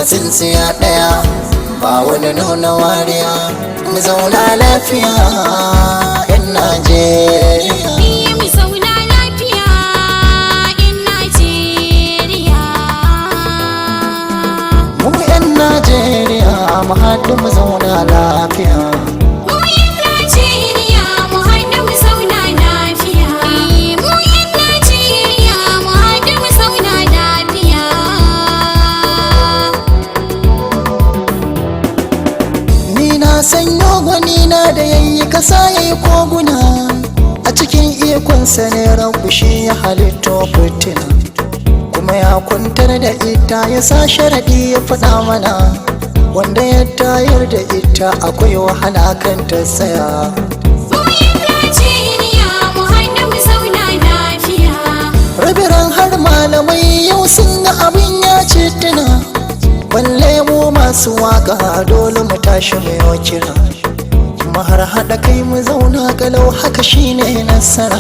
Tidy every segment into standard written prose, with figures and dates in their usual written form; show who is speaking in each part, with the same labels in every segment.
Speaker 1: tsintsiya ɗaya, ba wani nuna wariya, mu zauna lafiya 'yan Najeriya.
Speaker 2: Mu zauna lafiya 'yan Najeriya.
Speaker 1: Mu 'yan Najeriya mu haɗu mu zauna lafiya.
Speaker 2: Mu 'yan Najeriya mu haɗu mu zauna lafiya. Mu 'yan Najeriya mu haɗu mu zauna lafiya.
Speaker 1: Ni na sanyo gwani na da yayi kasa yayi koguna, a cikin ikonsa ne rabu shi ya halitto fitina, kuma ya kwantar da ita ya sa sharaɗi ya faɗa mana, wanda ya tayar da ita akwai wahala kan ta tsaya.
Speaker 2: Mu 'yan Najeriya mu haɗu mu zauna lafiya.
Speaker 1: Rabiran har malamai yau sun ga abin ya ce tuna, balle mu masu waka dole mu tashi mai kira, kuma har haɗa kai mu zauna galau haka shine nasara,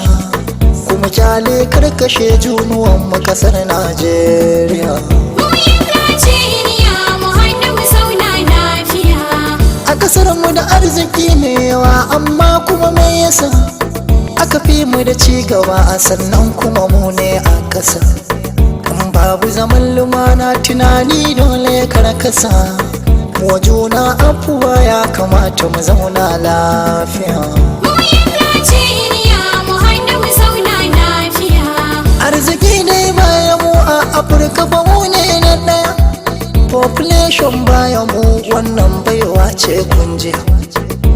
Speaker 1: kuma kyale karkashe junuwan mu kasar Najeriya.
Speaker 2: Mu 'yan Najeriya mu haɗu mu zauna lafiya.
Speaker 1: A kasar mu da arziki mai yawa amma kuma me yasa aka fi mu da ci gaba a sannan kuma mu ne a ƙasa. Kan babu zaman lumana tunani dole ya karkasa, mu juna afuwa ya kamata mu zauna lafiya.
Speaker 2: Mu 'yan Najeriya mu haɗu mu zauna lafiya.
Speaker 1: Arziki ne baya mu a Afirka ba mu ne na ɗaya, population baya mu wannan baiwa ce kunjiya,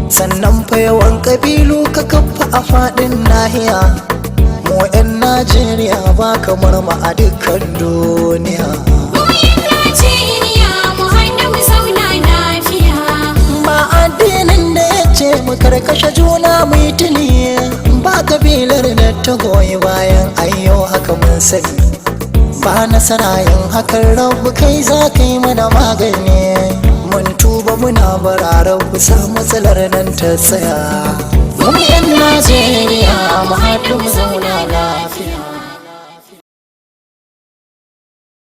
Speaker 1: sannan fa yawan kabilu ka kafa a faɗin nahiya, mu 'yan Najeriya ba kamar mu a dukkan duniya.
Speaker 2: Mu 'yan Najeriya mu haɗu mu zauna lafiya.
Speaker 1: Ba addinin da ya ce mu karkashe juna mu yi tuni, ba kabilar da ta goyi bayan ayyo haka mun sani, ba nasara yin hakan rabu kai za ka yi mana magani, mun tuba muna bara rabu sa matsalar nan ta tsaya. Mu 'yan Najeriya mu haɗu mu zauna lafiya.